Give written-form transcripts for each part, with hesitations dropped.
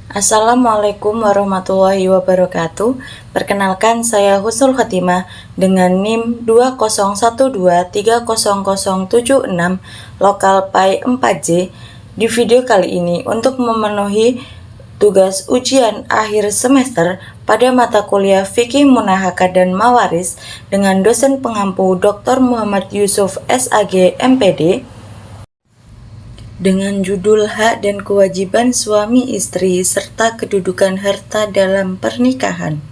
Assalamualaikum warahmatullahi wabarakatuh. Perkenalkan, saya Husnul Khatimah dengan NIM 2012300076 lokal PAI 4J. Di video kali ini untuk memenuhi tugas ujian akhir semester pada mata kuliah Fikih Munahaka dan Mawaris dengan dosen pengampu Dr. Muhammad Yusuf SAG MPD dengan judul Hak dan Kewajiban Suami Istri serta Kedudukan Harta dalam Pernikahan.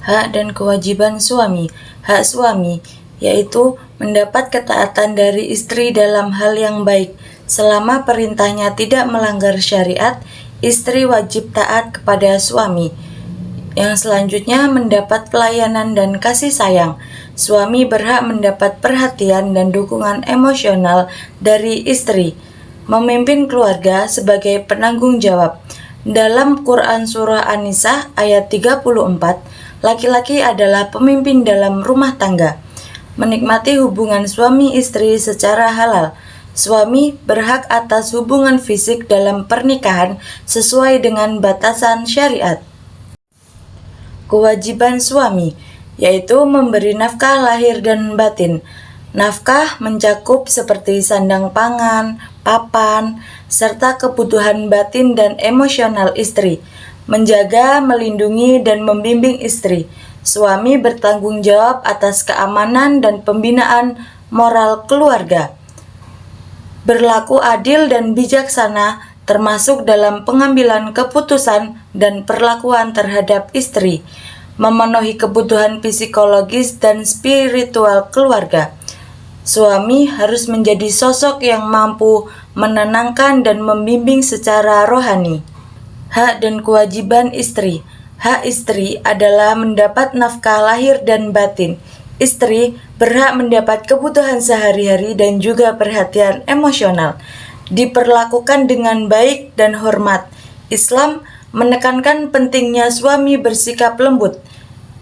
Hak dan kewajiban suami. Hak suami yaitu mendapat ketaatan dari istri dalam hal yang baik. Selama perintahnya tidak melanggar syariat, istri wajib taat kepada suami. Yang selanjutnya, mendapat pelayanan dan kasih sayang. Suami berhak mendapat perhatian dan dukungan emosional dari istri. Memimpin keluarga sebagai penanggung jawab. Dalam Quran Surah An-Nisa ayat 34, laki-laki adalah pemimpin dalam rumah tangga. Menikmati hubungan suami istri secara halal. Suami berhak atas hubungan fisik dalam pernikahan sesuai dengan batasan syariat. Kewajiban suami yaitu memberi nafkah lahir dan batin. Nafkah mencakup seperti sandang pangan, papan, serta kebutuhan batin dan emosional istri. Menjaga, melindungi, dan membimbing istri. Suami bertanggung jawab atas keamanan dan pembinaan moral keluarga. Berlaku adil dan bijaksana termasuk dalam pengambilan keputusan dan perlakuan terhadap istri, memenuhi kebutuhan psikologis dan spiritual keluarga. Suami harus menjadi sosok yang mampu menenangkan dan membimbing secara rohani. Hak dan kewajiban istri. Hak istri adalah mendapat nafkah lahir dan batin. Istri berhak mendapat kebutuhan sehari-hari dan juga perhatian emosional. Diperlakukan dengan baik dan hormat. Islam menekankan pentingnya suami bersikap lembut.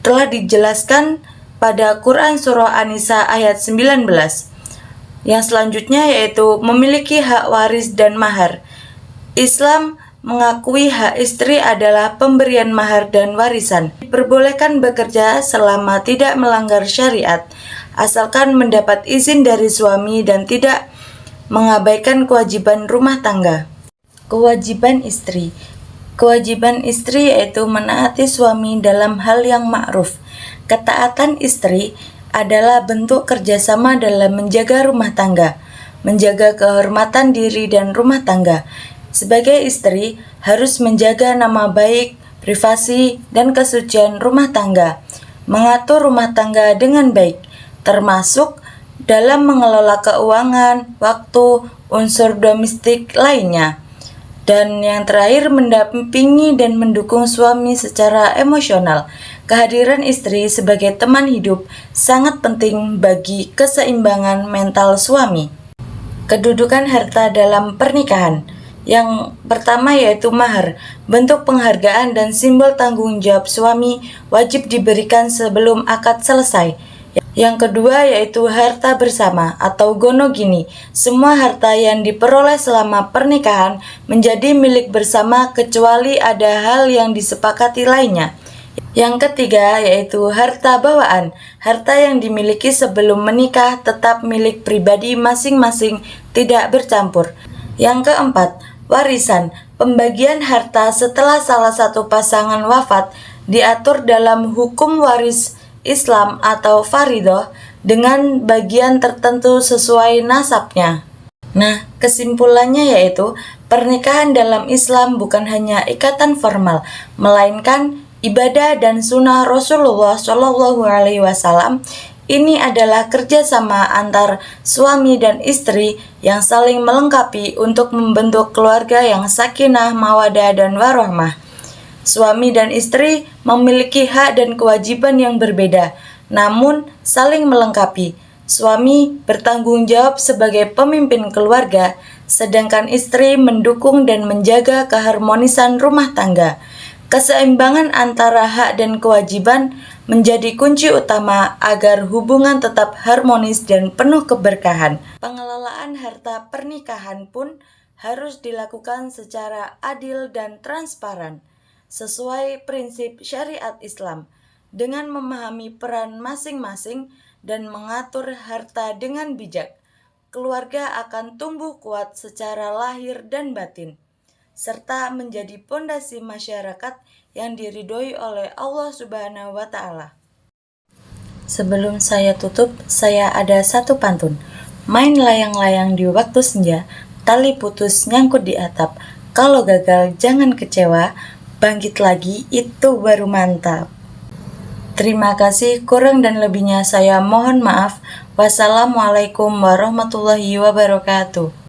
Telah dijelaskan pada Quran Surah An-Nisa ayat 19. Yang selanjutnya yaitu memiliki hak waris dan mahar. Islam mengakui hak istri adalah pemberian mahar dan warisan. Diperbolehkan bekerja selama tidak melanggar syariat, asalkan mendapat izin dari suami dan tidak mengabaikan kewajiban rumah tangga. Kewajiban istri. Kewajiban istri yaitu menaati suami dalam hal yang ma'ruf. Ketaatan istri adalah bentuk kerjasama dalam menjaga rumah tangga, menjaga kehormatan diri dan rumah tangga. Sebagai istri, harus menjaga nama baik, privasi, dan kesucian rumah tangga, mengatur rumah tangga dengan baik, termasuk dalam mengelola keuangan, waktu, unsur domestik lainnya. Dan yang terakhir, mendampingi dan mendukung suami secara emosional. Kehadiran istri sebagai teman hidup sangat penting bagi keseimbangan mental suami. Kedudukan harta dalam pernikahan. Yang pertama yaitu mahar, bentuk penghargaan dan simbol tanggung jawab suami wajib diberikan sebelum akad selesai. Yang kedua yaitu harta bersama atau gonogini. Semua harta yang diperoleh selama pernikahan menjadi milik bersama kecuali ada hal yang disepakati lainnya. Yang ketiga yaitu harta bawaan. Harta yang dimiliki sebelum menikah tetap milik pribadi masing-masing, tidak bercampur. Yang keempat, warisan. Pembagian harta setelah salah satu pasangan wafat diatur dalam hukum waris Islam atau faridoh dengan bagian tertentu sesuai nasabnya. Nah, kesimpulannya yaitu pernikahan dalam Islam bukan hanya ikatan formal, melainkan ibadah dan sunnah Rasulullah SAW. Ini adalah kerjasama antar suami dan istri yang saling melengkapi untuk membentuk keluarga yang sakinah, mawadah, dan warahmah. Suami dan istri memiliki hak dan kewajiban yang berbeda, namun saling melengkapi. Suami bertanggung jawab sebagai pemimpin keluarga, sedangkan istri mendukung dan menjaga keharmonisan rumah tangga. Keseimbangan antara hak dan kewajiban menjadi kunci utama agar hubungan tetap harmonis dan penuh keberkahan. Pengelolaan harta pernikahan pun harus dilakukan secara adil dan transparan, sesuai prinsip syariat Islam, dengan memahami peran masing-masing dan mengatur harta dengan bijak. Keluarga akan tumbuh kuat secara lahir dan batin, serta menjadi pondasi masyarakat yang diridhoi oleh Allah Subhanahu wa Ta'ala. Sebelum saya tutup, saya ada satu pantun. Main layang-layang di waktu senja, tali putus nyangkut di atap. Kalau gagal jangan kecewa, bangkit lagi itu baru mantap. Terima kasih, kurang dan lebihnya saya mohon maaf. Wassalamualaikum warahmatullahi wabarakatuh.